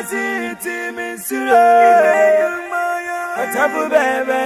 city, Miss Sura. A tabu baby.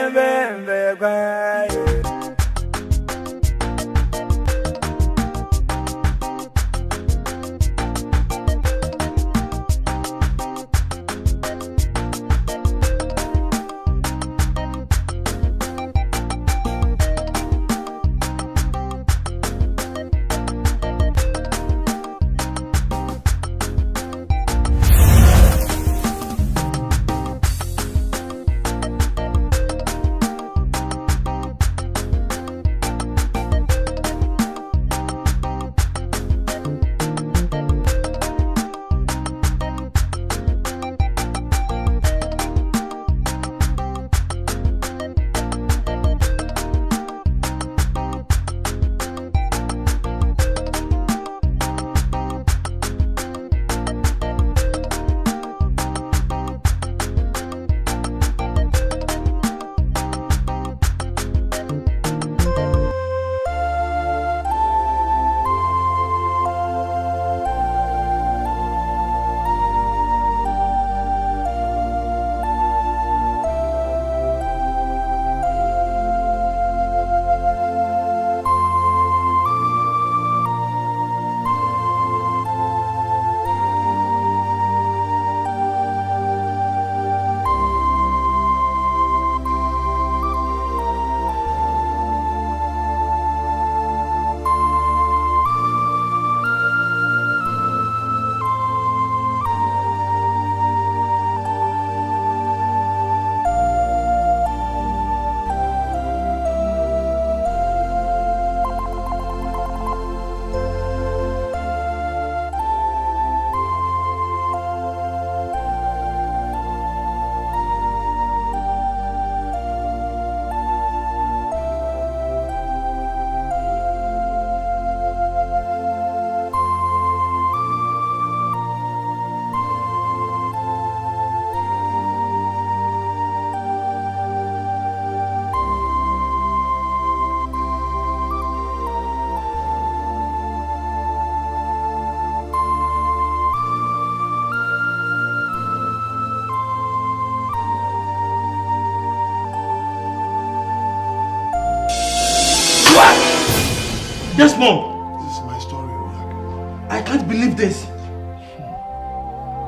Desmond! This is my story, Oyak. I can't believe this.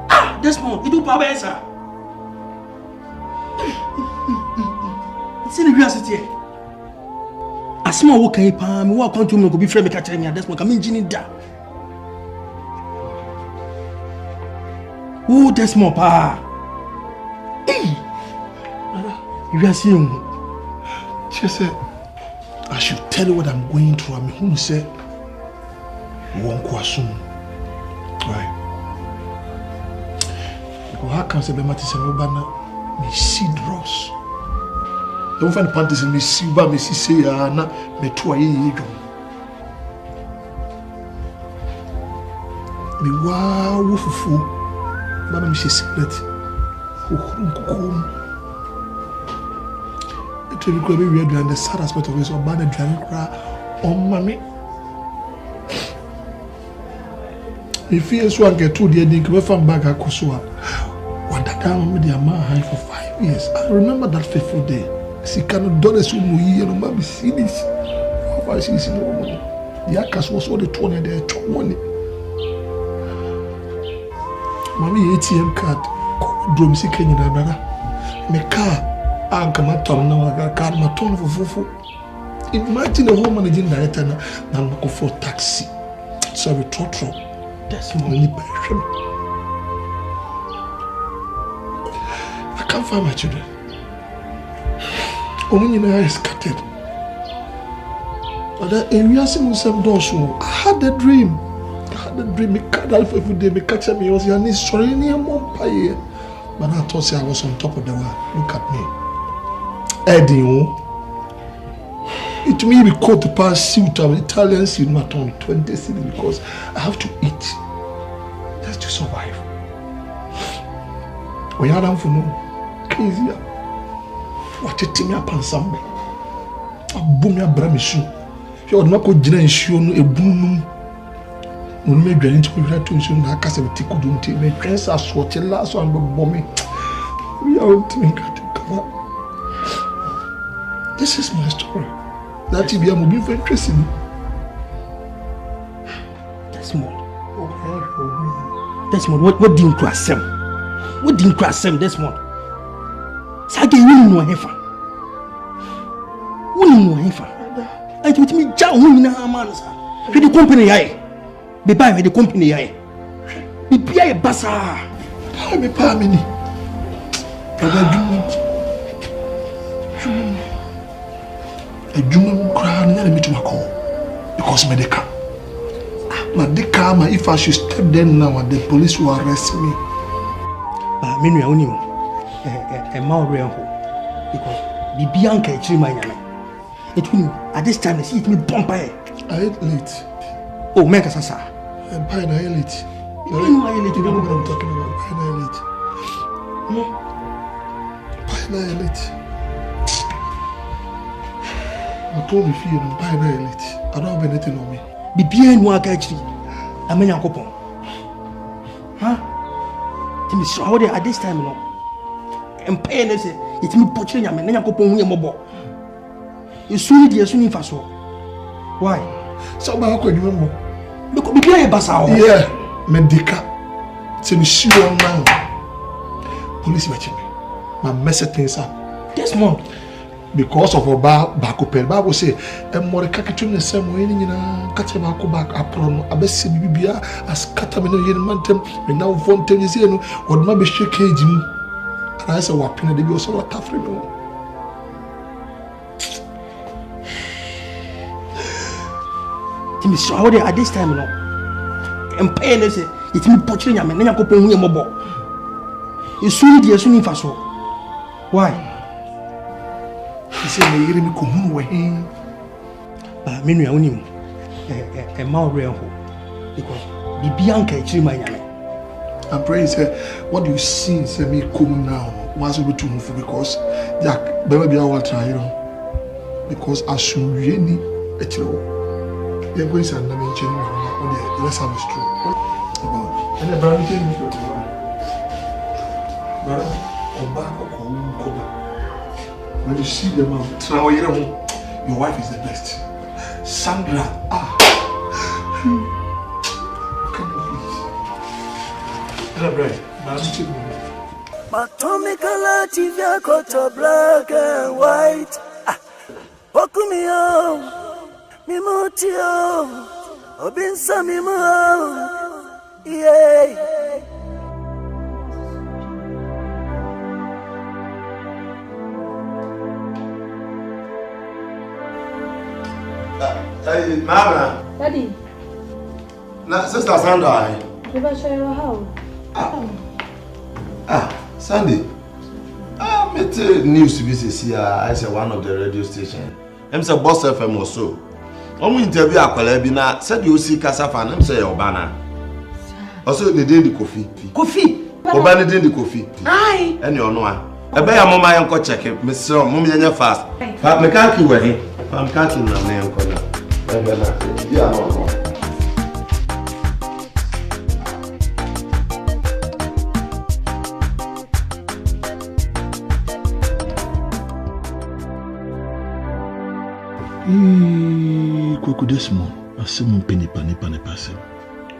Ah, Desmond, you do power, sir. It's in the university. As small work can palm, walk on to me, go be free, catch me, Desmond, come in, Ginny da. Oh, Desmond, pa. Hey! You are seeing. She said, I should tell you what I'm going through. I mean, who said, won't go soon. Right? Because how can I say, Bematis and Obana, me see dross. I won't find the panties in me see, but me see, say, Anna, me to a year. Me wow, woofu, but I'm secret. To be we are doing the sad aspect of this or bad driving on mommy. If you so get to the ending, we found back at Kosua. What that down with the amount high for 5 years. I remember that fateful day. She cannot do this with me, and maybe see this. How she is in the woman. The Akas was all the 20 there, 20. Mommy ATM card, drum sick in another. My car. Anka maton na car maton fufu. Imagine a home managing director na go for taxi. So we trotro. That's money passion. I can't find my children. Only in is scattered. But that area seems some doors. I had a dream. Me cut out every day. Me catch me. I was in sorry near Montpellier. But I thought I was on top of the world. Look at me. Eddie, it may be called to pass suit of Italian cinema on 20 cities because I have to eat just to survive. We are down for no crazy. What a team up on something. A boom your bramishu. You are not going to show a boom. When me dwell into me to you na kasa with tikudunti me dress as what the last one bomb. We are on to come up. This is my story. That you be a movie for interesting. Desmond. Desmond, what didn't cross him? What didn't cross him, Desmond? Sagi, you know Hefa. You know Hefa. I told me, John, we know man, sir. With the company, be by with the company, be a bazaar. How me pamini? A June crown and me to my call because medical. If I should step there now, the police will arrest me. But I only a Maori because the Bianca is my name. It will at this time see it me bump by. I ate late. Oh, make us a and pine I late. You know I late. You know what I'm talking about. Pine I late. I told you fear and pine I late. I don't have anything on me. Be bien work actually. I mean, Uncle Pong. Huh? Timmy, so how at this time, no? And paying us, it's me poaching. I mean, Uncle Pong, mobile. You soon need your soon in Faso. Why? So, how can you remember? Look, be a bazaar. Yeah, medical. It's me sure now. Police watching me. My message things up. Yes, Mom. Because of our back open, Bible say, and more capital the same way in a catch back upon a best bibia as catamino in mountain, and now Fontaine is in or maybe shake him. And I said, what penny they be also tough for me. Timmy, so how at this time, no? And paying us, it's me poaching a man, and Uncle Pong, mobile. You soon need your soon in Faso. Why? He said, "Me hear me come home." But me no onim. A Maori because the Bianca is my name. I'm praying, say, what do you see? Say me come now. Once we to move because Jack, baby, I will try, you know. Because I should really let you know. You're going to send me in the let's have a stroke. And the brand thing is your brother, come back or come back. When you see them out, your wife is the best. Sandra, come on, please. Hello, Brian. Matomikala TV koto black and white. Pokumio, mimutio, obinsa mimo, yeah. Mama. Daddy. Sister Sandra. You better show your house. Sandy. I met news to be here. I said one of the radio station. I'm say Boss FM or so. I'm interview a colleague na said you see Kasafa. I'm say Obana. Also the day the coffee. Coffee. Obana day the coffee. Aye. And you know. I bet your mama yanko check it. Miss Mommy and fast. But me can't keep away. I'm can't na me yanko na. Yeah, no. Koko Desmond, asem mpeni pasem.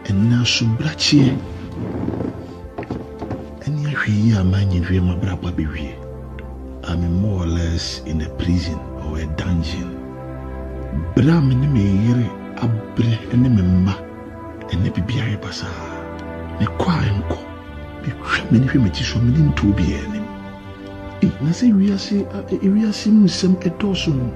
Ena subrachi. Eni ahwi amanyi dwe mabraba bewie. I'm more or less in a prison or a dungeon. Bram ni me yere abre ene me mma ene bibia ye basa. Ne kwa enko. Bi hwe me ni hwe me ti so me ni nto bi enem. Na se wiase musem edoso no.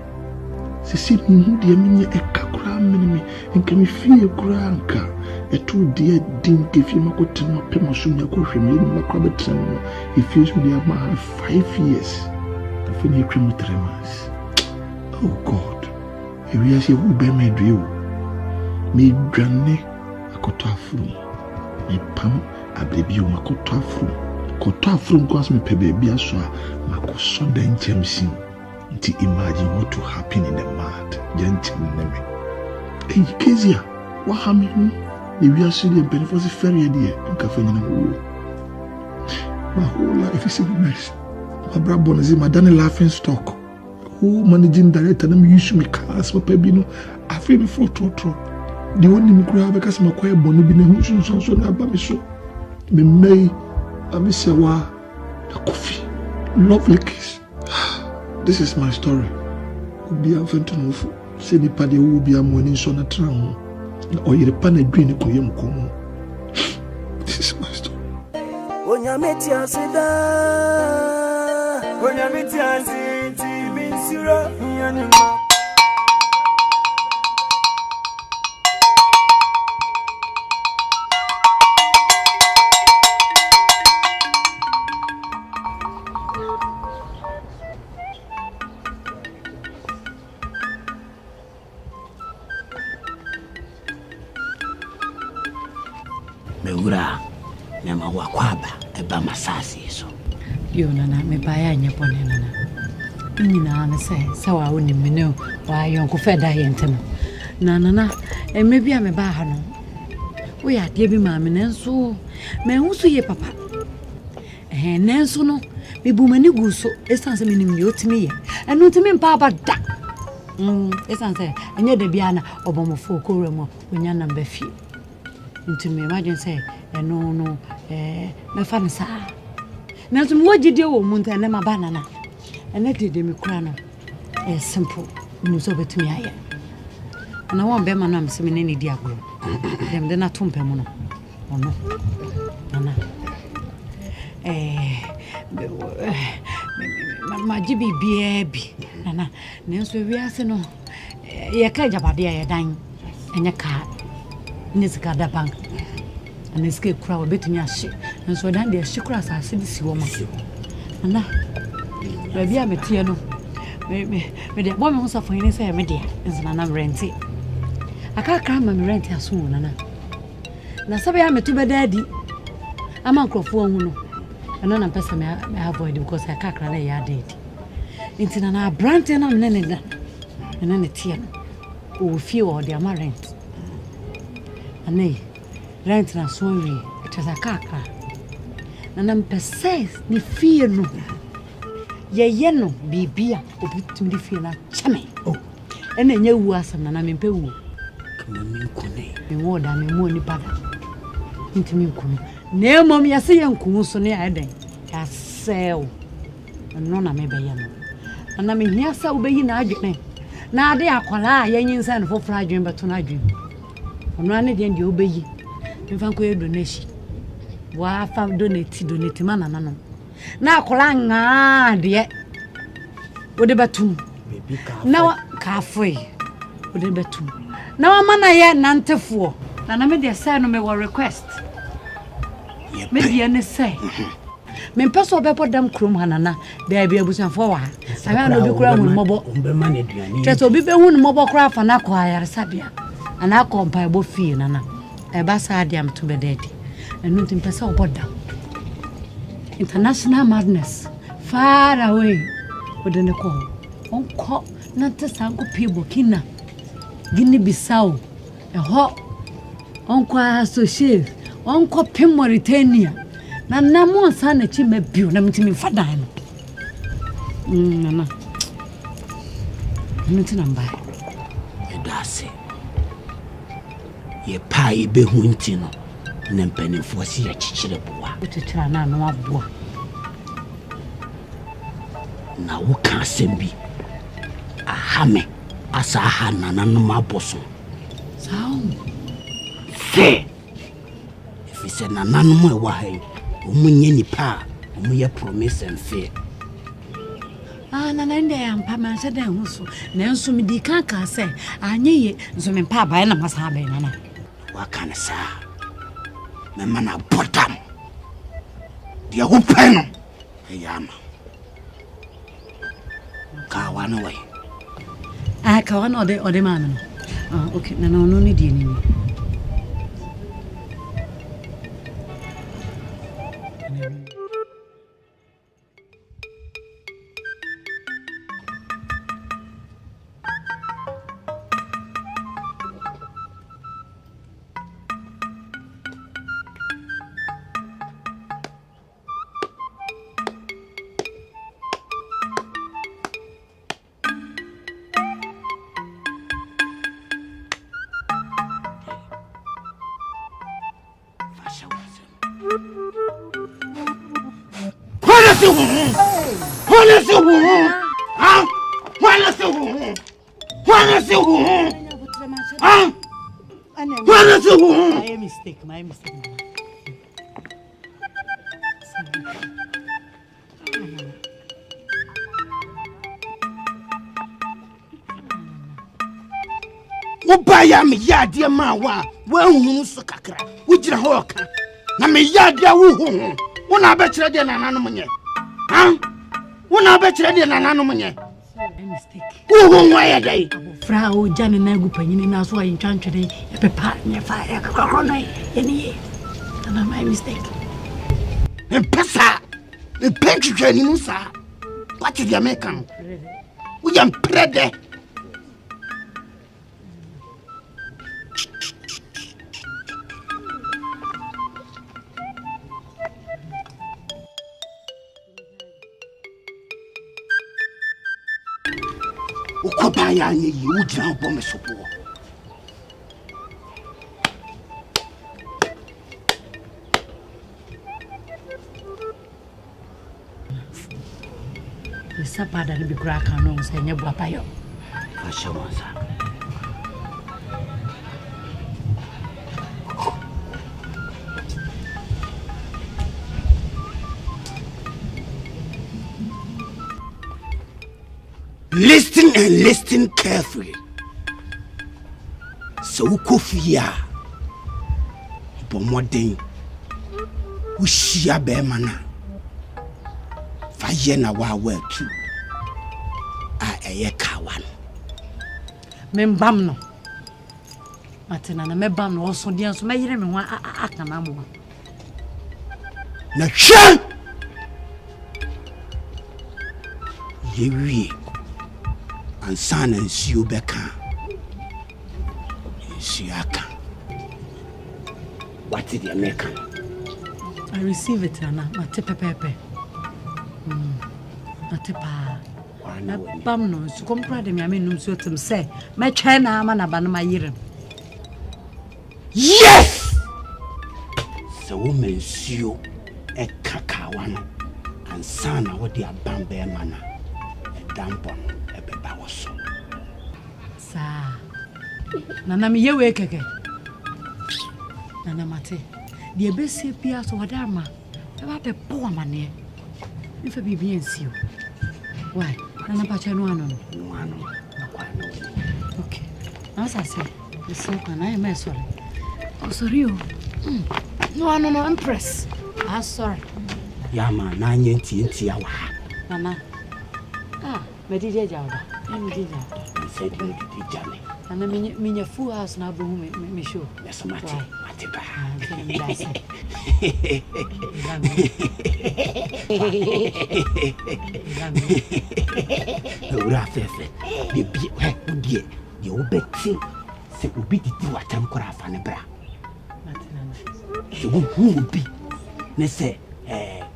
Sisi mu de me nye ekakura me nka me fie kura anka eto de din ke fie makotema pema so nya ko hwe me ni makra betrem no. If you should have 5 years. I feel 3 months. Oh God. We are saying, who be my dream? Me dwane akoto afuru. Me pam abrebi o makoto afuru. Koto afuru because me pe baby aso a makoso dan chemsin. Nti imagine what to happen in the mad. Gentle neme. Hey Kezia, what happened? If you are seeing a benefit, very idea, and cafe in the my whole life is in mess. My brother is my Danny laughing stock. Who managing director, and used to me cars for Pebino. I feel before Trotro. The only me cry because my quiet bonny been a motion so about me so. Me may, I miss a wa, the coffee, lovely kiss. This is my story. Be a fenton of Seni Paddy who be a morning son at Tram. Or you're a pan a green coyam como. This is my story. When you meet your Sida, when you meet your City, means you're Meura, Nema Wakwaba, a Bamasasi so. You nana, me buy a nyaponana. Inina, say, so I wouldn't know why you uncle fed I Nana, and maybe I'm a bahano. We are dear mamma, and so, may also ye papa. And Nanso no, me boomany guso, it's something you to me, and not to me, papa. It's answer, and yet the Biana or Bomofo Coramo when you're number few. Into me, imagine say, no, my father, sir. Now, what did you want and my banana? And let it me crown. A simple news over to me. And I won't bear my name, seeming any diablo. Them then I tump him. Oh no, Nana. My GB baby, Nana. Nancy, we are no. You can't about the dying and your car. Nisgada bank and escape crowd bit me a ship, and so then the shikras are city woman. And now, baby, I'm a tiano. Maybe the woman who's suffering is a media, is an renty. I can't come and rent her soon, Nana. Now, sorry, I'm a tuba daddy. I'm uncle for one, and none of person I avoid because I can't cry a date. It's in an brand and I'm none and then a tiano who feel all their rent. Ane, rent na sorry, it was a kaka. And I'm precise, ni fear no. Ye no, be beer, or put me feel a chummy. Oh, and then you was and I'm in Peru. Come on, Kune, me more than me more ni bada. Into me, Kune. No, mommy, I say, Uncle, so near I then. I sell. And none of me be yellow. And I'm in here, so be in argument. Now they are quala, young son for Friday, but tonight dream. On one day, you obey. If I could donation, why I found donate man. Now, Colanga, dear. What about two? Now, cafe. What about two? Now, a man I had none to four. And I made the son of my request. Maybe I say. Men pass over them crum hanana, there be a bush and forward. I have no crown mobile. Just will be one mobile craft and acquire Sabia. And I compare both fee, Nana. A bassadium to be dead. And nothing person about them. International madness. Far away. Within a call. Uncle, not just Uncle People, Kina. Guinea Bissau. A hot. Uncle Associate. Uncle Pim Mauritania. Nana more son a chimney pew, them to me for dime. Nana. Nothing I'm by. That's it. Ye pie be huntino, and then penny for see a chichilla. What a chana no boy. Now, who can't send me a hammer as I had none of my bosom. Sound Say, if it's an animal way, Umunyani pa, Umuya promise and fear. Ah, Nana, and I am Pama said, Nanso me di can't say, I knew it, so me papa and I must have been. What can I say? My man, I put them. The open. Yama. Kawan away. I can't or the man. Okay, no need any. My mistake. Wobaya me yadia ma wa hunu so kakra wujira ho ka na me yadia wo hu wona ba kire de nananom nye wona ba kire de nananom nye wo wa ya dai fra o jane na gu panyini na so ayi twantwere e pepa nye fa e kokoro na eni na my mistake pesa me pentwetwe ni musa what the American we am prede Ukobaya nye ujina ubome sopo. Isa pada ni bikura kano se nye buapa yo. Fasha wanza. Listen and listen carefully. So Kofia Bomodin Ushia Bemana Fayena Wawe too. I kawan. Membamno Matina na mebamno also dian so mayire me wa aka na mo. Na hwe Yewi Ansan and Siubeka Siaka. What did the American? I receive it, Anna. Matepe pepe. Matepa. Na bamno. So compare them. I mean, so to say, my China man abanama yirem. Yes. So woman Siu a kakawan and sana what the abambe mana a dampon. Sa Nana mi yewe keke Nana mate die bese pia so wadama eba be po amane ifa bibi ensio why Nana pacha no ano akwa no okay na sa se so kana e me sorry oh sorry oh no impress sorry yama na nti awa Nana medije jawda medije said me to Johnny. And I mean, your full house now, me show. Yes, Mati. Rafefe, the be you betting, say, will be the what I'm craft and a bra. So who will be? They say,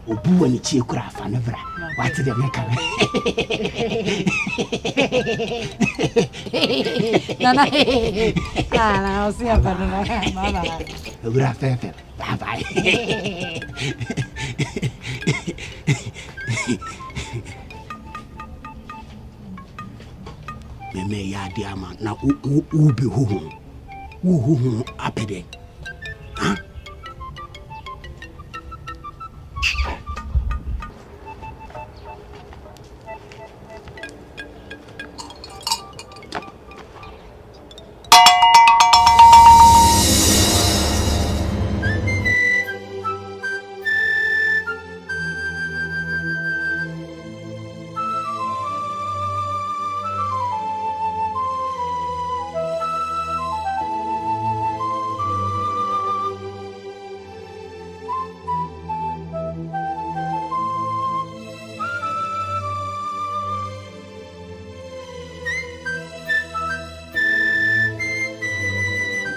Obu and the craft and a bra. What did they make? Nana, I'll see about it. Bye bye. Me ya diama na ubi hu apede. Huh?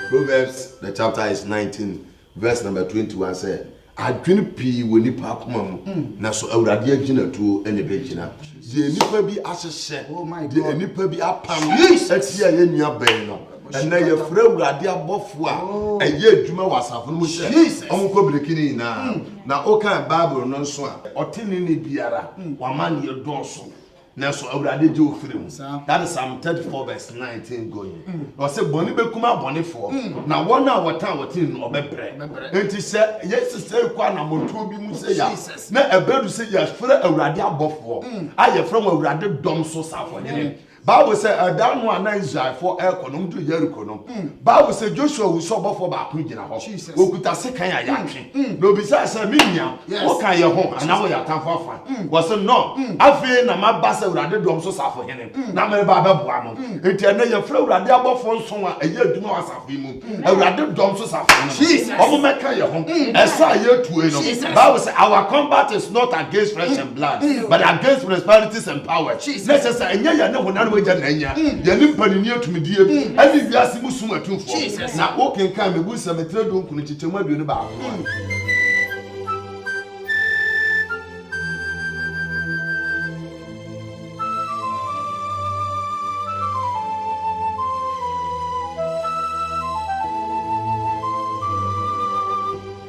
Proverbs, the chapter is 19, verse number 21 says, I drink pee when you park mum. Now, so I would have to any benchina. The nipper be as a set. Oh my God, the nipper be up. Yes, that's here in your brain. And now you're free Radia Bofua, a year Juma was half and we say, Uncle Brekini now, okay, Bible no swan, or tinny biara, one man your dorsal. Now, so already do film. That is Psalm 34, verse 19 going. Or say, Bonnie Becuma Bonnie for. Now, 1 hour time with him or bebre. And he said, yes, it's a quite number 2 be Musaya. Now, a bird to say, yes, for a radia buffalo. I have from a rather dumb so for him. Bible said, a down one Israel for Elconum to Jericho. Bible said, Joshua will sober for back in a house. Who could I say, can I yakin? No, besides a million. What can your home? And now we are time for fun. Was a no. I feel my bass rather dumb so for him. Now, my Baba Buamo. It tell your flow rather above for someone a year to know as a female. A rather dumb so for him. Oh, my your home. As I hear to it. Bible said, our combat is not against flesh and blood, but against principalities and power. Necessary, and you know, Nanya, the Limpany near to me, dear, and if you ask Musuma too for now, walking come, a boost of a third don't connect to my about.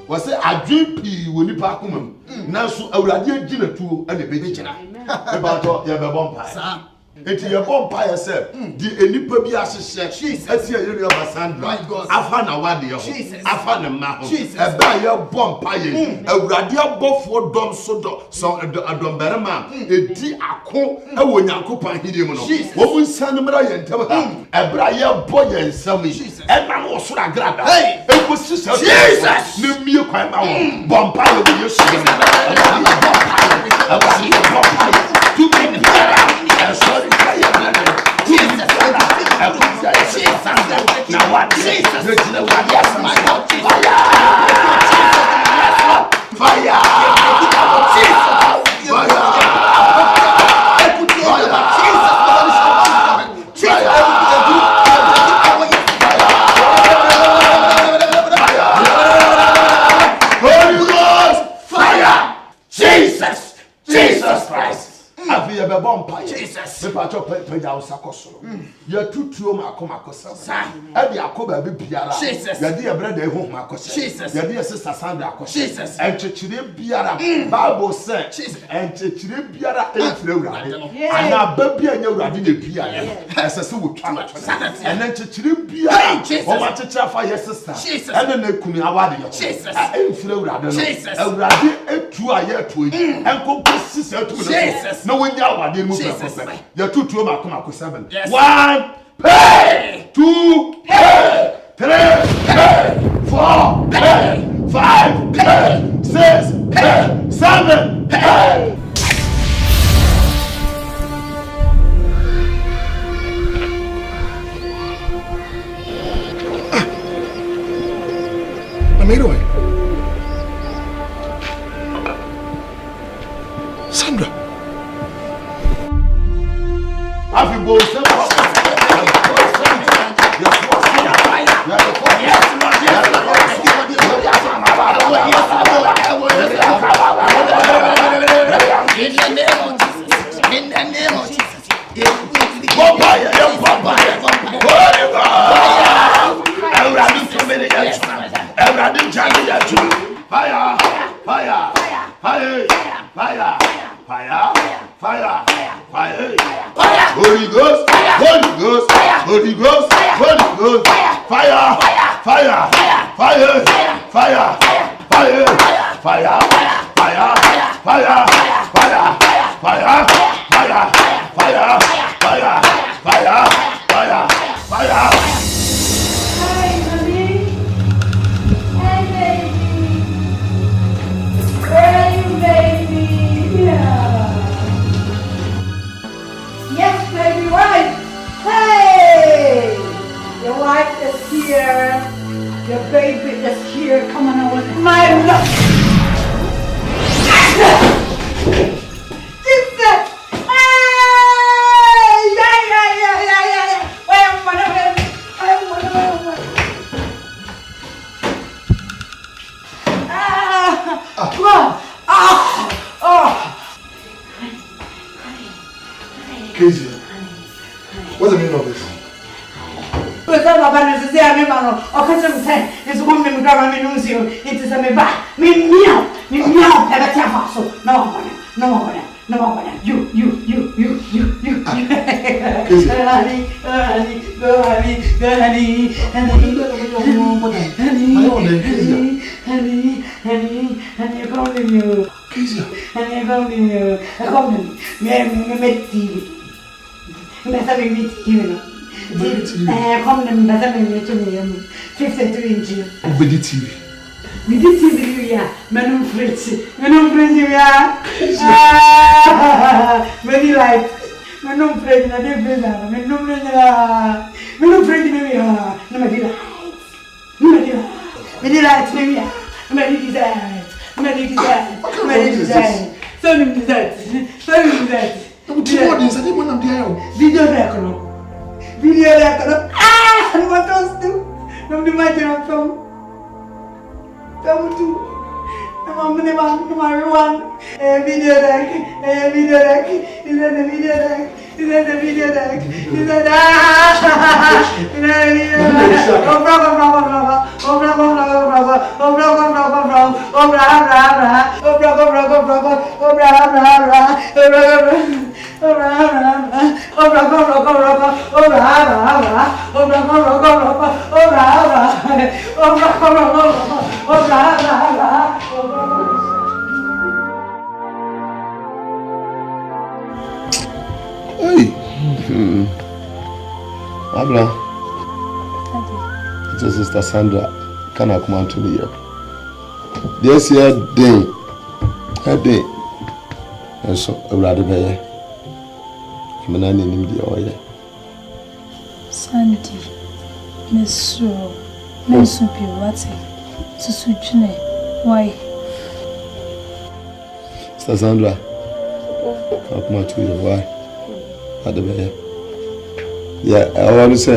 Was it a dream pea when you park home? Now, so I will get dinner too, and a bit about your vampire. Enti your vampire yourself. The enipa bi ahyehyɛ. Ati ya yeri Sandra. Afa na wade ho. Afa na ma ho. Eba ye vampire. Awurade abofo dom so do. So adom berema. Edi ako ewo Nyankopɔn hidie mu no. Wo mu nsan mra ye ntem ha. Ebra ye bɔ ye nsam yi. Eba no so agrada. Eko sisa. Jesus. Ne mie kwan ma wo. Vampire wo Yesu. Vampire. To be sorry, Jesus. Now what? Jesus. Yes, my God. Fire. Jesus Christ. Afi ye be vampire. Jesus. Me pa cho peja usakoso. Ye tutuo makoma kosa. Sa. E bi akoba bi biara. Jesus. Ye de brother ehu makosa. Jesus. Ye de sister Sandra akosa. Jesus. Enchechire biara. Bible say. Jesus. Enchechire biara enfre urade. Ana babi anya urade na biara. Esese wo twa na twa. En enchechire biara. O ma checha fa ye sister. Jesus. En na kunu awade yo. Jesus. Enfre urade no. Jesus. Urade etu aye etu yi. Enko sisi etu no. Jesus. No when you are the move perfect. You're 2 2 mark 7. 1 pay 2 pay 3 pay 4 pay 5 pay 6 pay 7 pay. Amigo, Sandra. Afi go se in the name of Jesus. Holy Ghost, Holy Ghost, Holy Ghost, Holy Ghost, fire, fire, fire, fire, fire, fire, fire, fire, fire, fire, fire, fire, fire, fire, fire. Hi, honey. Hey, baby. Where are you, baby? Yeah. Yes, baby, wife. Hey! Your wife is here. Your baby is here. Come on over. My love. Jesus! Hey! Yeah. Wait, Casey, what's the meaning of this? Look, said about the say I'm a custom say it's one me grandma me knows you. It is a me back. Me meow, have a tapasso. No one. You. Honey. We did TV, yeah. Menum Fritz, yeah. Many light. Menum Fritz, I didn't feel that. Menum Fritz, yeah. Many lights, maybe. Many design. Some desert. Video record. What else do? No, the matter of film. Come to number one. Video deck. Is that the video deck? Is that Hey. Abla. It is Sister Sandra. Can I come out to me here? This year day. And so I rather be here. I'm not in the oil. Sandy. Miss Piwati. Susuchine. Why? Sister Sandra. Can I come out to you? Why? Yeah, I want to say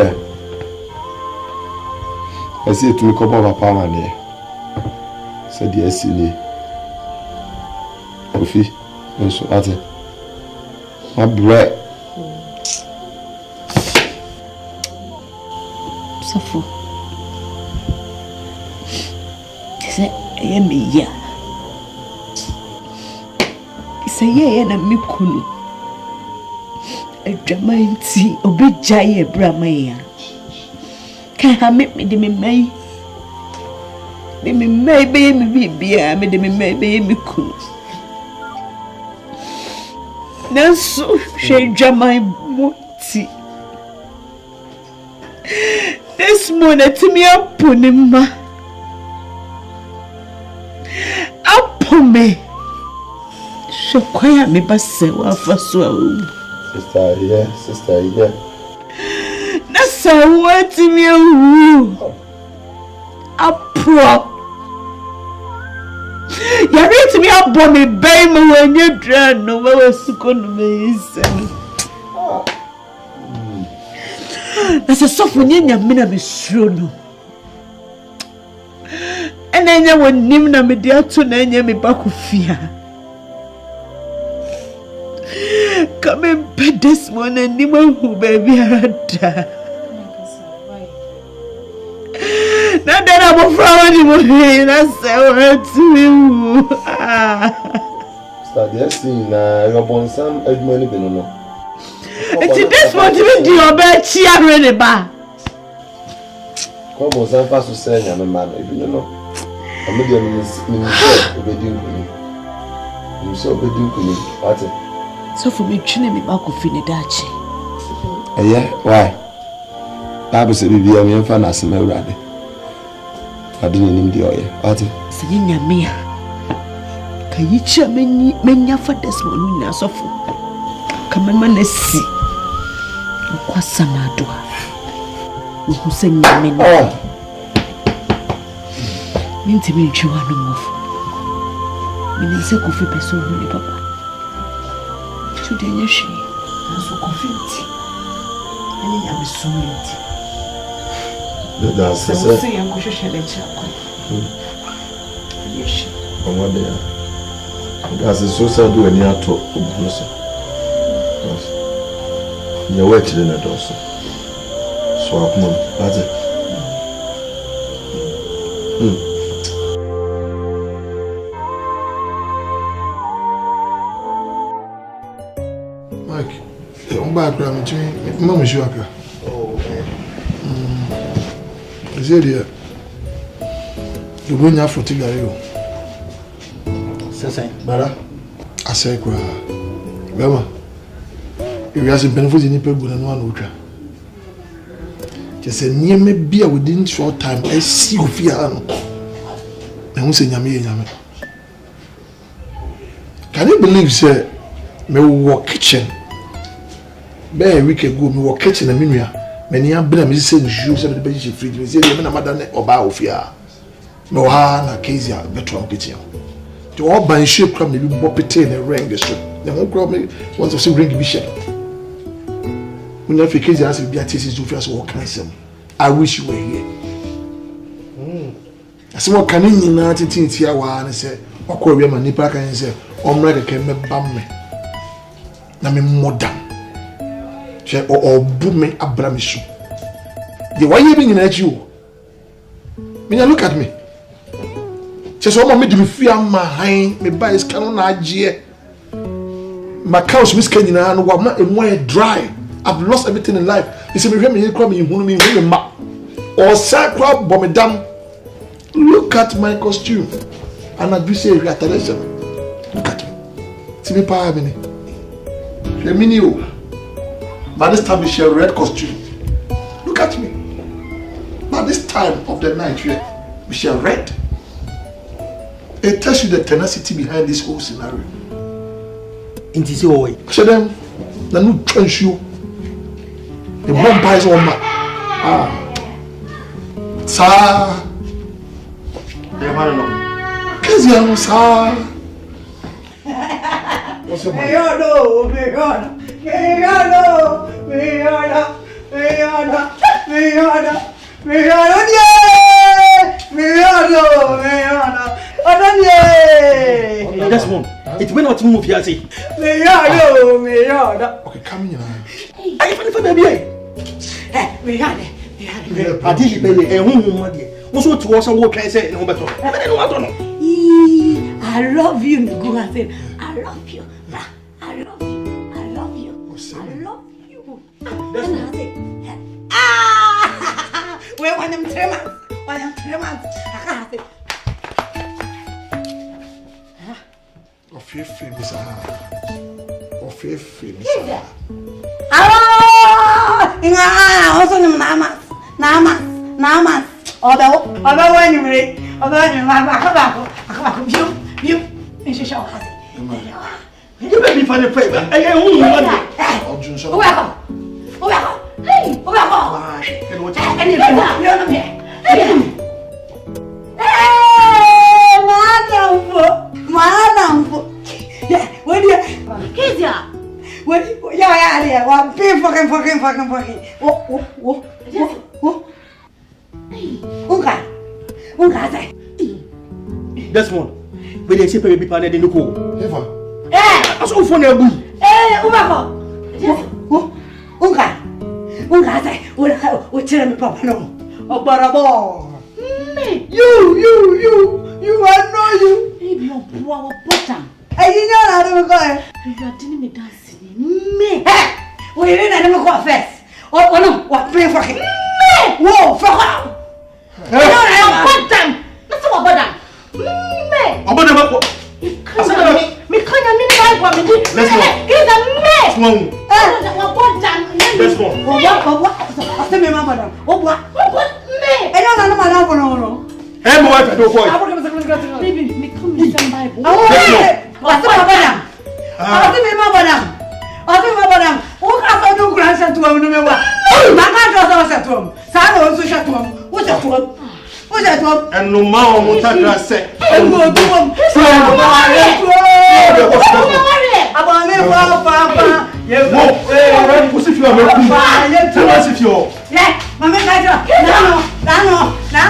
I see it to me couple of power there. Said the SCA. Coffee, and so at it. My bread. Suffer. Say, I am here. Say, I am a kunu. Dramainti obijaye bramaya can ha make me de me may be me bibia me de me may be me cool nanso she jamai moti this morning to me apunima apume she kwaya me base wa faso Sister, yeah. That's what me a pro. You read me up on me, baby, when you drown. No, I was going to be. That's a soft when you're mina be shrewd. And then you would name me dear to name me back of fear. Come in bed this morning, Nemo, who baby had. Now that I'm a flower, that's a word to you. Start the scene, you're born some money, no. It's this one to be your bed, she already back. Come on, some fast to say, I'm a man, if you know. I'm not going to be you so bedding to me. What? So for me, chilling me back of Finidachi. Yeah, why? Bible said, we are in finance, my brother. I didn't need the oil. What? Saying ya mea. Can you cheer many for this one? Now, so for come and see. What's some adwa? Who sing ya men? Minty me, you are no more. Meaning, say, coffee person, papa. Today, yes, she has so coffee. I am so late. That's the same. I'm going to share the chapel. Yes, I'm one there. That's the social do any at all. You're watching in the door. So So come on, that's it. Mike, I'm back. I'm doing. Mom is your car. Oh. Is it here? You bring your fruit together. Sensei. Bara. I say, Grandma. If you have some benefits in people, good and one ultra. Just say, near me beer within short time. I see you fear. And who say, Yami? Can you believe, sir? Me work kitchen. Be a week ago, me work kitchen and Minia. Many are been a missing shoes and the baby fridge. Me say, I'm not done or bow fear. No, na case ya better kitchen. To all by shape come me bop it in a ring the strip. The whole crowd me wants to see ring bishop. When you case ya be a thesis to first work handsome. I wish you were here. I say what can you not think here and say, or call your money pack and say, Omrega can me bam me. Na me modern. She or boom me abramishu. The why you being at you? Me look at me. She said, "Mama, me free am my me buy is canon agye. My cows miss Kenya and what not more dry. I've lost everything in life. He said, me come me who me ma or sacra bomb down. Look at my costume. And I do say retaliation. Look at me. See me power mini. She mini you. By this time, she a red costume. Look at me. By this time of the night, she a red. It tells you the tenacity behind this whole scenario. In this way. So then, the new trench you. The bomb pies on my. Sir. The man no. Keziano, sir. What's your name? That's one. It's when what move here say. Okay, come here. I find for baby. I did baby e hu ma de. Wo so to wo so wo twan say e hu beto. E be no wa to no. I love you, Nigo. I said, I love you. I love you. I love you. I love you. And I said, where want them 3 months? Why them 3 months? I said, Of your famous Of your famous also namas. Oba wani mre. Oba ni akabako. Biu. Nshisha wakati. You baby for the favor. I hu ma de. Oba. Hey, Oba. And what? Madam. Yeah, what do you? Kezia. What? Yeah. One pay fucking. Oh. Hey. Unga say. This one. We dey say baby partner dey no ko. Eva. Aso phone na bu. Ubako. Unga say. O chere me papa no. Obarabo. Me. You are no you. Baby, you're bottom. I didn't know how to go. You are telling me dancing. Me. We didn't know go first. Oh no, what pay for him? Me. Whoa, fuck off. No, bottom. That's what bottom. Me. Obada Me can't mean by what me. Let's go. He's a me. Let's go. What? Say me mama. What? Me. I don't know my no. Hey, my wife, I don't call. Baby, me come with some Bible. What's the problem? What's the problem? Who can't do grandson to him? Mama does us at home. Son also shut home. What's at home? And no more Montagra said. And go to him. About me, Papa. Yes, yeah, Mamma,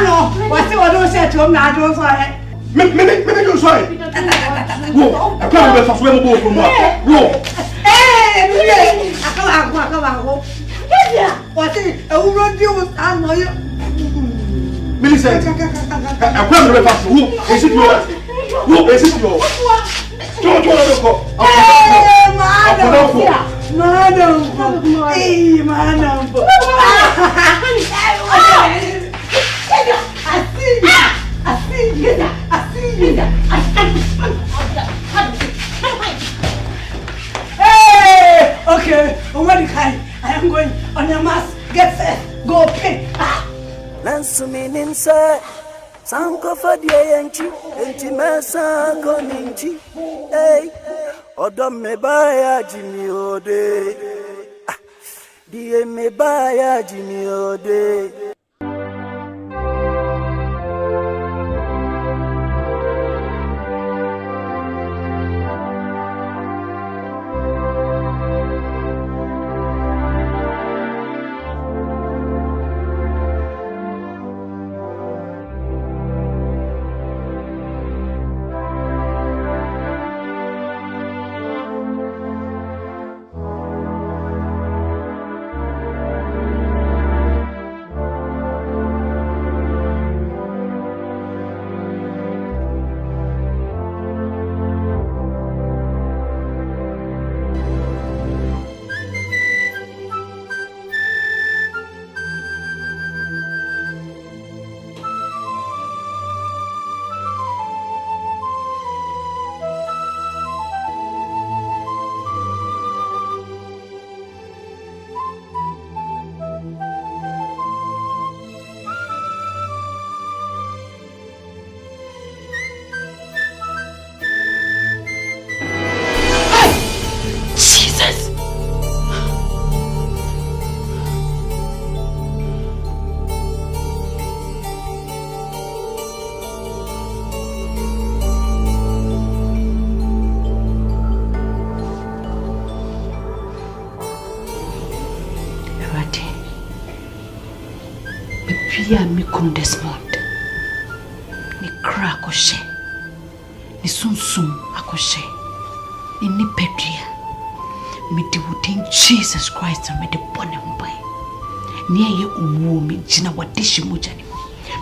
no. What's the other said to him? Now, do fire. Maybe you try. Go. I can't be for swim from what. Go. Hey, I come out. What is a woman deal with Anna? Millicent, I'm going to fast. Who is it yours? Who is it yours? Don't go. Madam, hey, madam. I see you. Hey, okay. Omadikai, I am going on your mask. Get set. Go pick. Nansumi nimsa sanko fadia yanchi enti mesa ko ninchi hey odom me baya jimi ode die me baya jimi ode Pia mikunu Desmond ni kra akoshe ni sunsum akoshe ni nipedria me de within Jesus Christ and me de bone mbai ni aye uwo me gina wadishi moja ni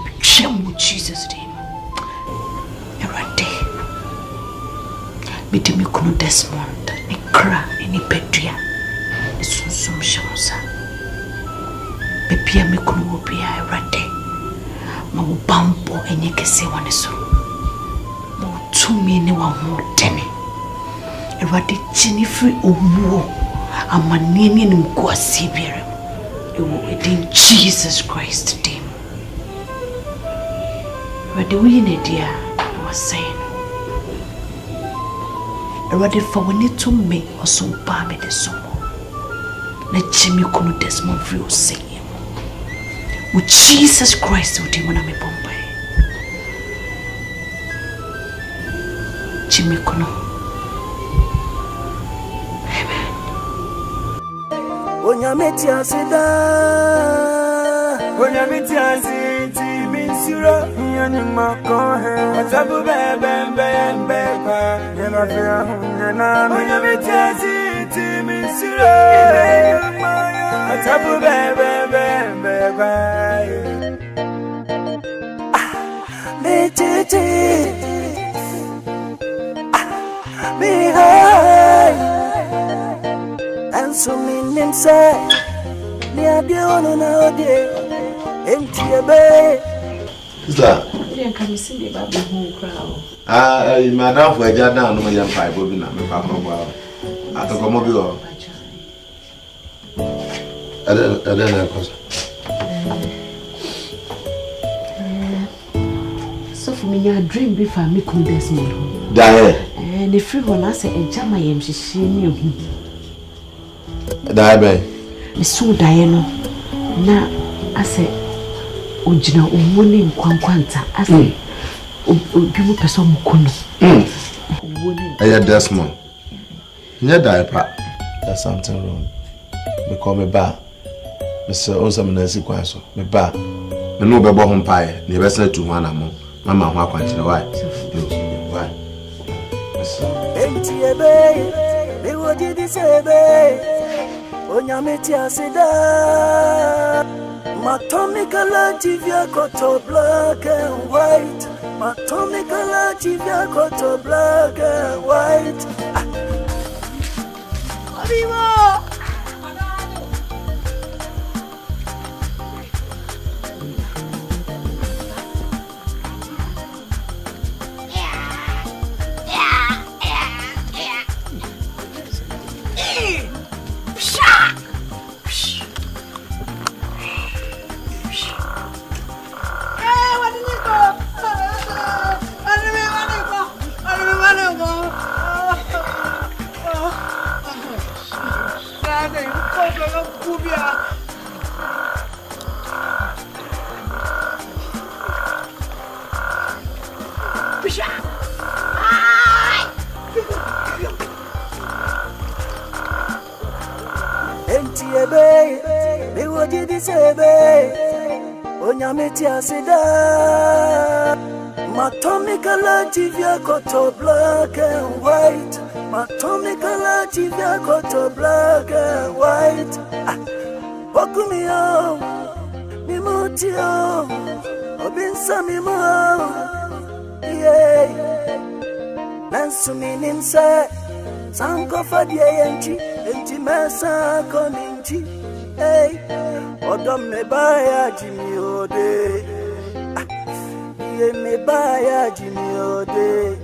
me twemu Jesus name erade me de mikunu Desmond ni kra ni nipedria ni sunsum shamsa Pepia mikunu pia erade mabambo enye kese waneso mutumi ni wa mutene erade chini free owo amaneni ni mkwa sibere ewo in Jesus Christ name erade we ne dia was saying erade for when to me also ba me de somo na chimi kunu Desmond free o say with Jesus Christ would you want me Bombay? Jimmy Kono. Amen. Onyameti asida. Onyameti asiti minsura yani makohe. Atabu bebe kwa yana fia yana. Onyameti asiti minsura. Atabu bebe kwa. Me high and so me inside me a be on now day empty a bay. Is that? You can see the baby home crowd. Madam for a jar down no young pipe will be not me papa wow. I can come over. I don't know. So for me, I dream before me come Desmond. Die. And the free one I say a jama yam she knew. Die by. Me so die no. Na I say ojina umone nkwankwanta. I say people person mukono. Hey Desmond. Nya die pa. There's something wrong. Me call me ba. Me say on some nancy kwanso. Me ba. Me no be bo ho mpae. Ne be say to one amon. Mama ho akwanchire why? Why? Empty a bay. Me what did you say bay? onyameti asida matomikala tivya koto black and white matomikala tivya koto black and white Arriba Onyameti asida matomikala tivya koto black and white matomikala tivya koto black and white Okumio mimutio obinsa mimo yeah nansumi nimse sanko fadie enti mesa koninchi hey Odom me baya Jimmy Ode Ye me baya Jimmy Ode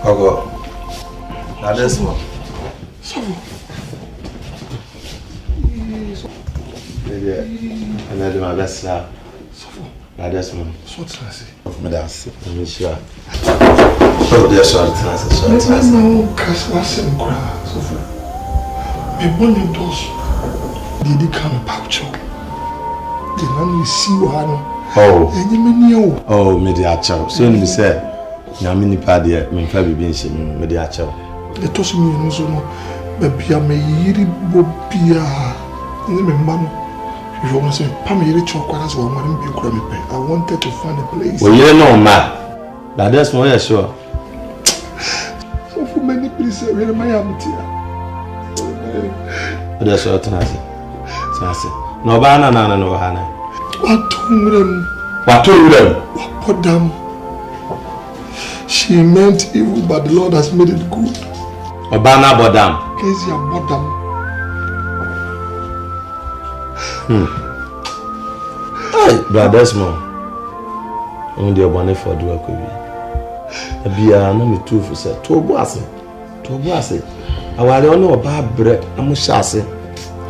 Kogo. Now this one. Yeah. And I do my best now. Now this one. So what's I say? That's I'm sure. Oh, dear, sorry, let's now cast last and cry. So for me, one of those did he come pouch? The man we see one. Oh, and you mean you? Oh, media chow. So you say. Nyamini padia memfa bibi nhyɛ me de akyɛw le tosi mi no so no ba bia me yiri bobia ne me ma no you want to say pa me yiri chokwa so wa mo bi kura me pɛ I wanted to find a place we yiri no ma that that's more sure so for many places we my am tia that's what tanase no ba na no ha na what podam. She meant evil, but the Lord has made it good. Obana Bodam. Kezia Bodam. Hey, brothers, mo. On the abone for do akobi. Abia na me tu fu se to bo ase. Awale ono oba bre amusha ase.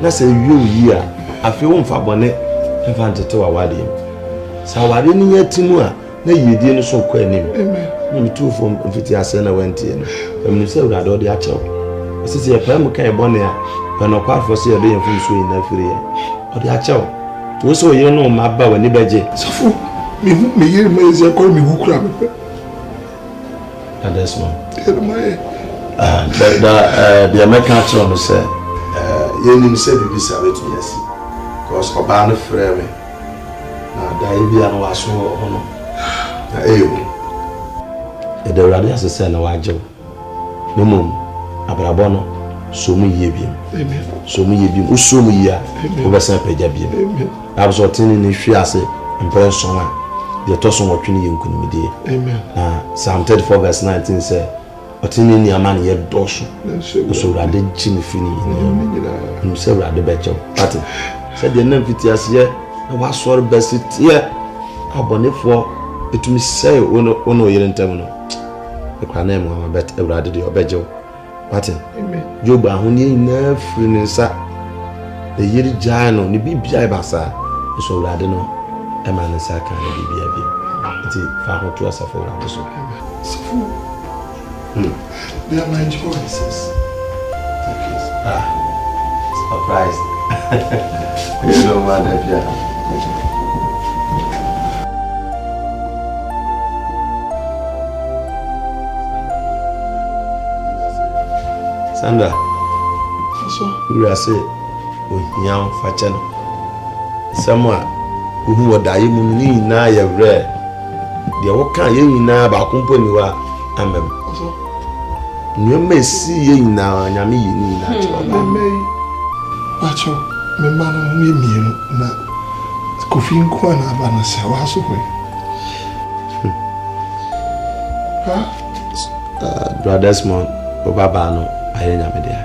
Na se yi a afi wo mfa bone mfa ntete wa wade. Sa wade ni yatimu a na yedie no so kwa anim. Amen. Me too from mfiti ase na wenti no. Em say urade odi achew. Osisi e pa mu kan bone a pa no kwa for say odi yemfu so yin na firi e. Odi achew. To so ye no ma ba wani beje. Sofo me yiri ma ezi akọ me hukura me pe. That's one. The American children say you say bibi sabe to yes. Cause oba no frɛ me. Na da ibi an wa so hono. Na the radio say na wajew. No mum abrabɔ no so mu yie bi. Amen. So mu yie bi. Uso mu yia. Wo be san pagya bi. Amen. Abso tin ni hwe ase impression a the toson watwini ye nkunimidie. Amen. Na Psalm 34 verse 19 say otini ni amani ye dosho. So rade chini fini ni. Say rade becho. Pattern. Say the name fiti ase ye na wasor best ye abonefo etumi say ono yere ntam no. E kwa na emu ama bet rade de obejo. Pattern. Amen. Job ahuni na free nsa the yiri jano ni bibia basa so urade no e ma ne saka na bibia bi nti fa ho to asafo urade so they are my choices. Surprised. You don't want that, yeah. Sandra, we are saying, we young fashion. Someone who would die, you need now, you're rare. The what can you now about company? You may see you now, and I mean, you need not. Me man me na kofi nko na aba na se wa so hwe brothers mon baba no ayenya me dia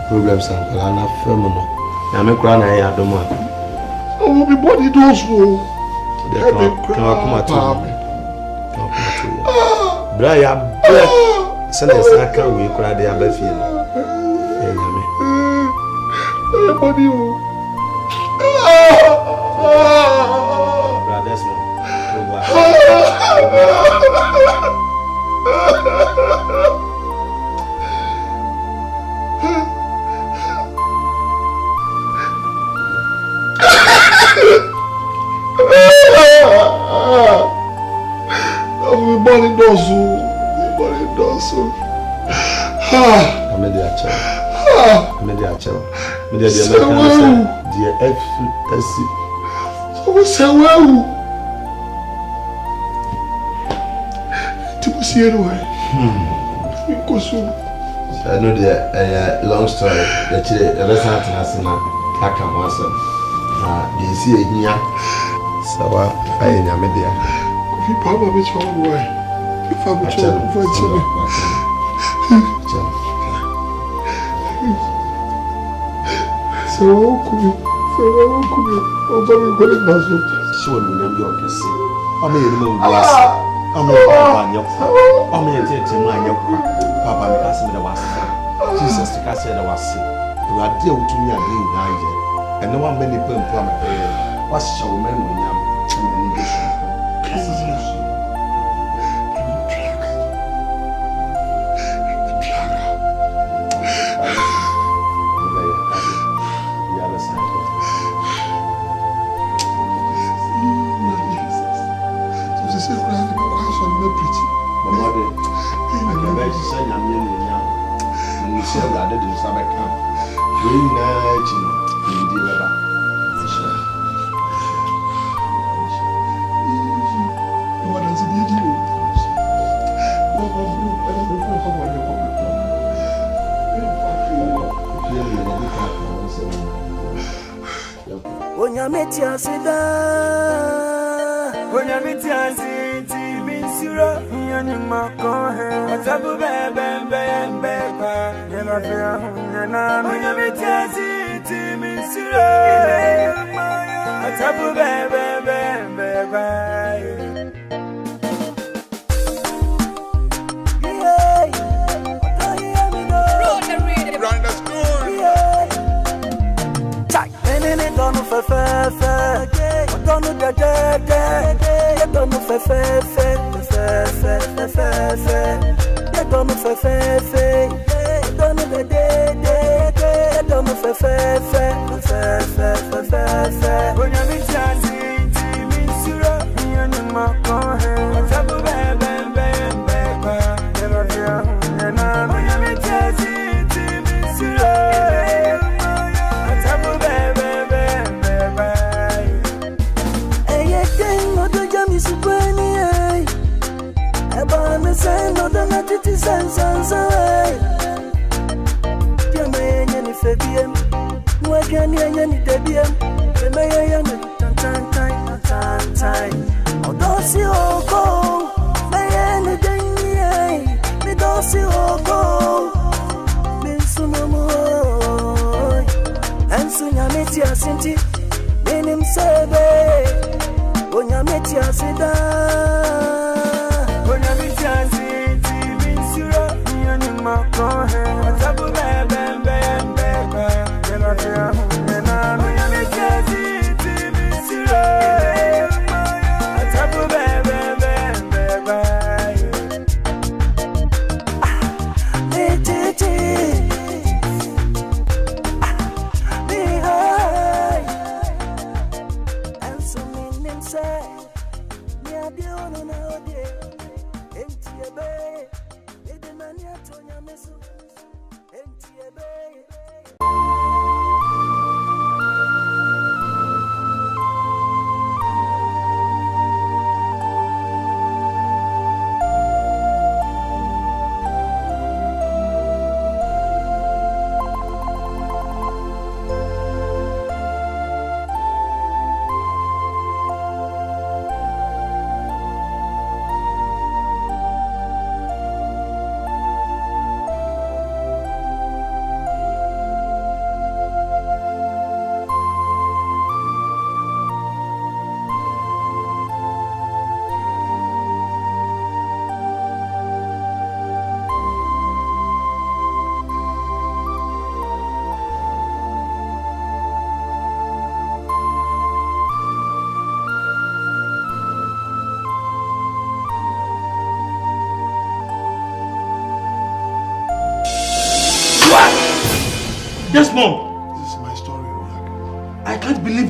problems and na fam no na me kura na ya do mo o bi body do so de come to bra ya bre sele saka we kura de abafi no everybody brothers everybody does so media channel. Media the American the FSC. So we say well. Tipo see anyway. I know the long story. The restaurant has na kaka mwasa. The see here. Sawa I na media. Kofi papa be chwa boy. If I be chwa for So Go ahead.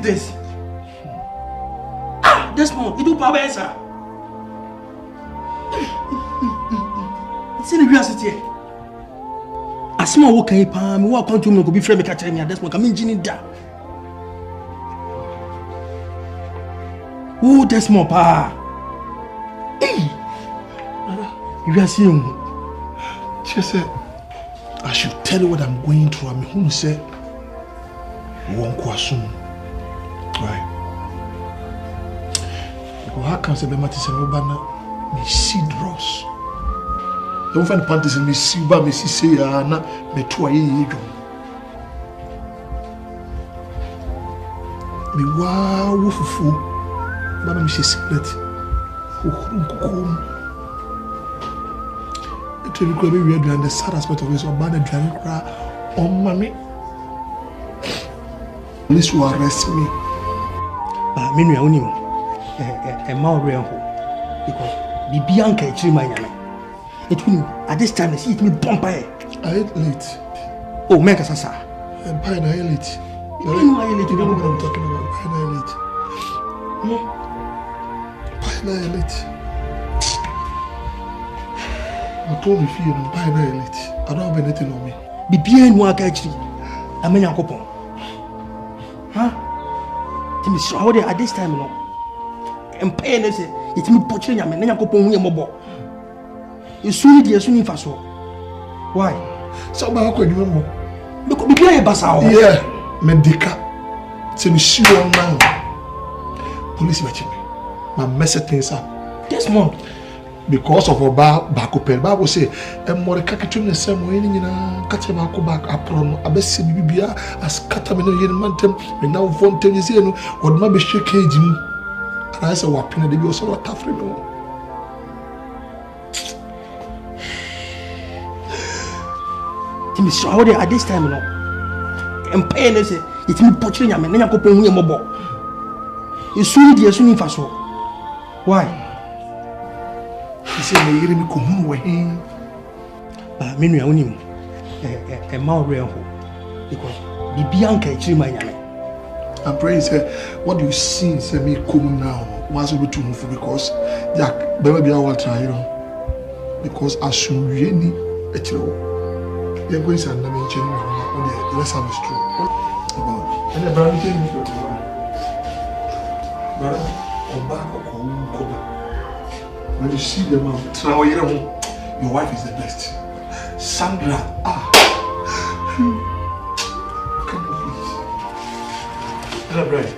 this? Ah, Desmond, you do power answer. It's in the university. As small work can you palm, me walk on to me go be frame me catch me Desmond come in da. Oh, Desmond pa. Hey. You are seeing. She said I should tell you what I'm going through. I mean, who said won't question. Right. Because how can say be matise no bana me see dross. You find panties in me see ba me see say na me to aye yejo. Me wa wo fufu ba me see secret. Kukum. It will be weird and the sad aspect of it is about the driving cry on mommy. Police will arrest me. But me no only a more real because the Bianca actually my name. It will at this time see it me bump I ate late. Oh, make us sir. And pie na late. You know I late. You know what I'm talking about? Pie na late. I told you fear and pie na late. I don't have anything on me. Be bien no actually. I mean Yakopon. Huh? Timi so how at this time no. Empire na say it me poche nyame na Yakopon hu ye mobo. Isuni dia suni faso. Why? So ba ko adwuma mo. Because be bien basa o. Yeah, medica. Say me sure now. Police watch me. My mess things up. Desmond. Because of Oba Bakopel, Bible say, and more capital in the same way in a catcher back apron, a best bibia as catamino yen mantem, and now Fontaine is in, or maybe shake him. And I said, what penny be also a tough rebel. Timmy, so how at this time, no? And pain is it me poaching a man, and I go pay him a bob. You soon dear soon faso. Why? He said, "Me hear me come we him." But me no onim. A more real because the Bianca actually my name. And pray say, what do you see? Say me come now. Once we to move because Jack, baby, I want try, you know. Because I should really actually. You're going to na me change me. Let's have a stroke. And the brother came me. Brother, come back or come. When you see them, your wife is the best. Sandra, come on, please. Hello, Brian.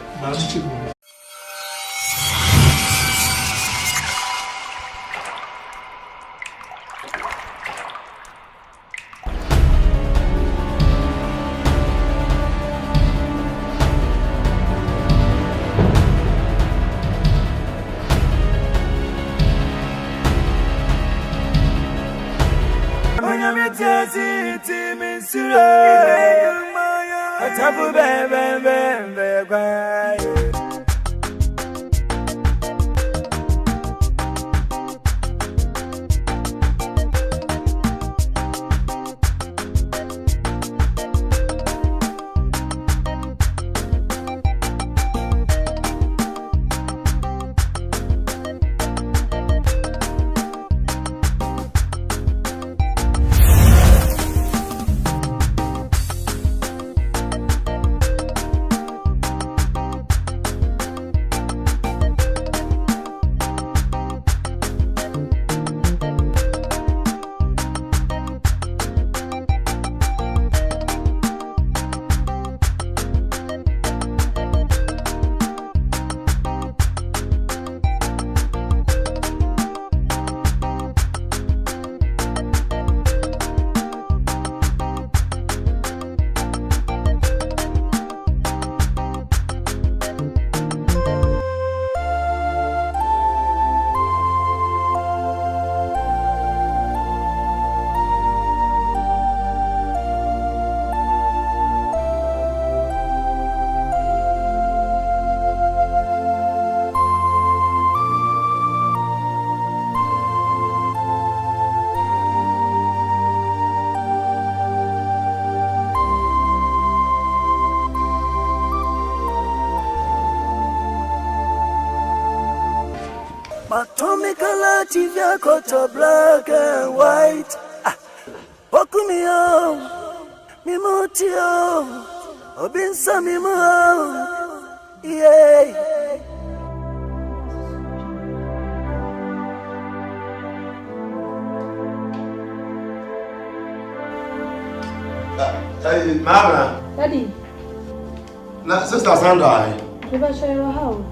Matomikala TV yako to black and white. Pokumio, mimutio, obinsa mimo, yeah. Mama. Daddy. Na sister Sandra. You better show your house.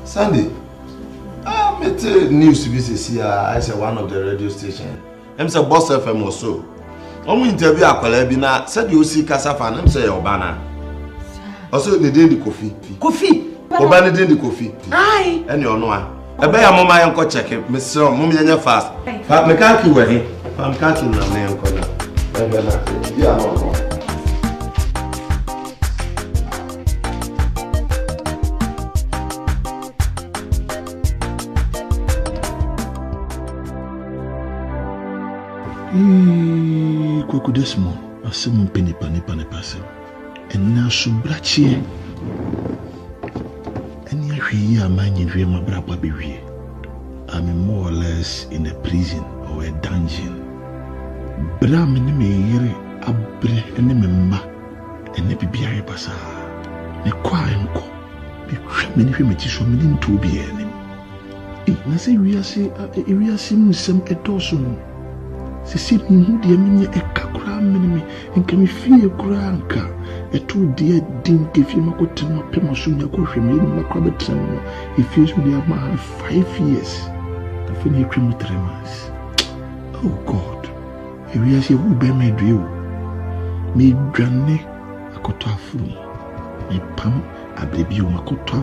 Sandy. Met news to be here. I say one of the radio station. I'm say Boss FM or so. I'm interview akwala bi na said you see Kasafa. I'm say Obana. Also the day the coffee. Coffee. Obana day the coffee. Aye. And you know. Ebe ya mama yanko check. Miss mum yanya fast. But me can't kill we. I'm can't kill na me yanko na. Ebe na. Yeah no. Koko desmo asem penipa pasem enna subrachie eni ahwe amanyi hwe mabraba bewie. I'm more or less in a prison or a dungeon. Bram ni me yere abre eni me mma eni bibia ye basa ne kwa enko bi hwe me ni hwe me ti so me ni nto bi enim na se wiase musem edoso Sisi mhudi ya minye ekakura minimi nkemi fie kura anka etu die din kefi makotema pema sunya ko hweme ni makra betrem ifie so dia ma 5 years afini kwemu 3 months. Oh God, ewi asi wu be me due me dwane akoto afuru me pam abrebi o makoto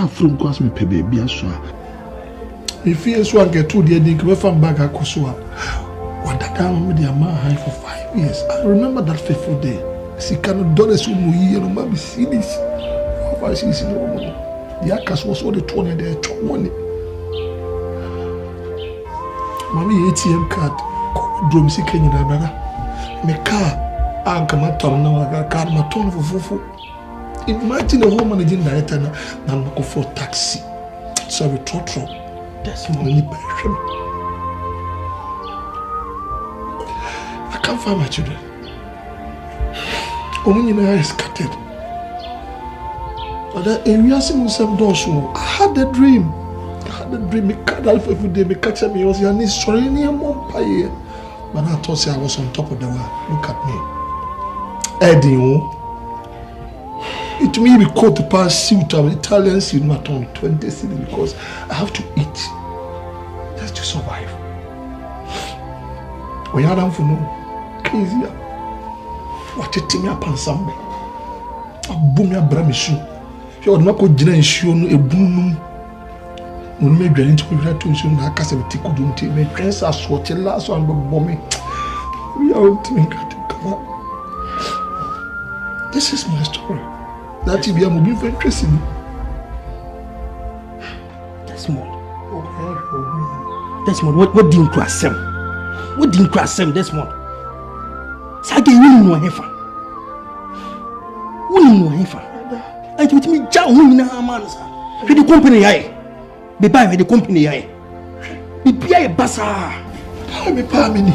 afuru ko asme pe bebi aso a ifie so anke tu die din kefi fam bag akoso a Wadadam with the high for 5 years. I remember that fateful day. She cannot do this with me, and maybe see this. How she is in the woman. The Akas was all the 20 there, 20. Mommy ATM card, drum sick in the brother. My car, I'm coming to now. I got car, my tone for fufu. Imagine a home managing director now go for taxi. So we trot. That's money by I can't find my children. Omunina is scattered. But that area seems some doors. I had a dream. Me cut off every day. Me catch me. I was yani sorry near Montpellier. But I thought I was on top of the world. Look at me. Eddie, it may be called the past suit of Italian suit, not on 20 cities because I have to eat just to survive. We are down for no. Crazy. What a team up on something. A boom ya bramishu. If you are not going to show a boom, no me going to be right to show na casa with Tikudunti. My friends are swatting last one, but bombing. We are all doing that. Come on. This is my story. That will be a movie for interesting. Desmond. Desmond, what do you cross him? What didn't cross him, Desmond? Sage you know hefa. Who know hefa? I told me jaw who na man sa. The company yae. Be buy the company yae. Be pia basa. Me pa me ni.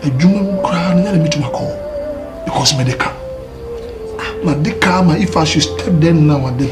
Ejuma kra na me to call because me dey come. Ma dey come if I should step there now at the